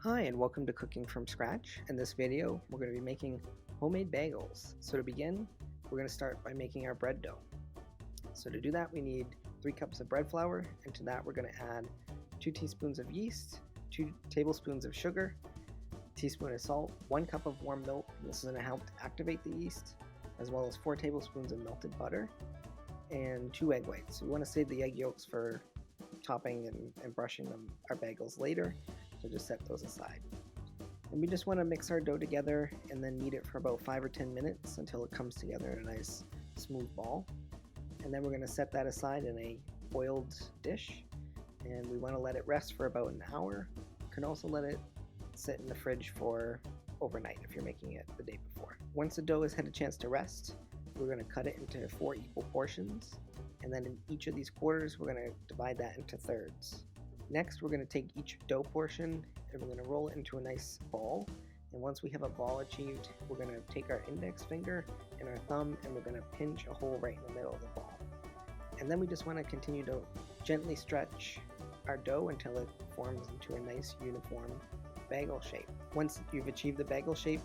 Hi and welcome to Cooking from Scratch. In this video, we're going to be making homemade bagels. So to begin, we're going to start by making our bread dough. So to do that, we need 3 cups of bread flour, and to that we're going to add 2 teaspoons of yeast, 2 tablespoons of sugar, a teaspoon of salt, 1 cup of warm milk, this is going to help to activate the yeast, as well as 4 tablespoons of melted butter, and 2 egg whites. So we want to save the egg yolks for topping and brushing our bagels later. So just set those aside. And we just want to mix our dough together and then knead it for about 5 or 10 minutes until it comes together in a nice smooth ball. And then we're going to set that aside in a oiled dish, and we want to let it rest for about an hour. You can also let it sit in the fridge for overnight if you're making it the day before. Once the dough has had a chance to rest, we're going to cut it into 4 equal portions, and then in each of these quarters we're going to divide that into thirds. Next, we're going to take each dough portion and we're going to roll it into a nice ball. And once we have a ball achieved, we're going to take our index finger and our thumb and we're going to pinch a hole right in the middle of the ball. And then we just want to continue to gently stretch our dough until it forms into a nice uniform bagel shape. Once you've achieved the bagel shape,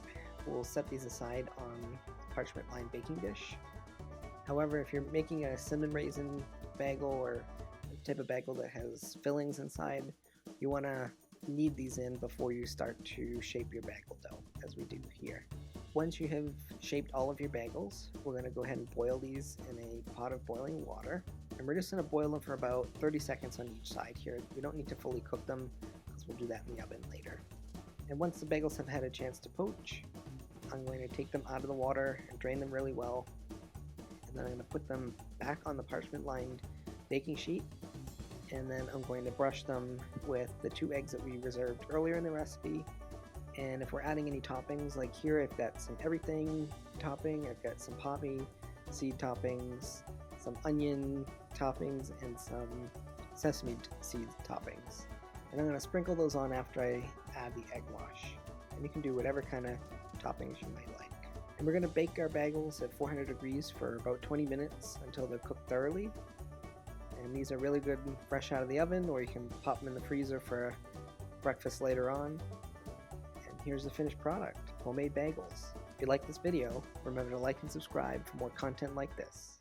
we'll set these aside on a parchment-lined baking dish. However, if you're making a cinnamon raisin bagel or type of bagel that has fillings inside, you want to knead these in before you start to shape your bagel dough, as we do here. Once you have shaped all of your bagels, we're going to go ahead and boil these in a pot of boiling water, and we're just going to boil them for about 30 seconds on each side here. We don't need to fully cook them because we'll do that in the oven later. And once the bagels have had a chance to poach, I'm going to take them out of the water and drain them really well, and then I'm going to put them back on the parchment lined baking sheet, and then I'm going to brush them with the 2 eggs that we reserved earlier in the recipe. And if we're adding any toppings, like here I've got some everything topping, I've got some poppy seed toppings, some onion toppings, and some sesame seed toppings. And I'm going to sprinkle those on after I add the egg wash. And you can do whatever kind of toppings you might like. And we're going to bake our bagels at 400 degrees for about 20 minutes until they're cooked thoroughly. And these are really good fresh out of the oven, or you can pop them in the freezer for breakfast later on. And here's the finished product, homemade bagels. If you like this video, remember to like and subscribe for more content like this.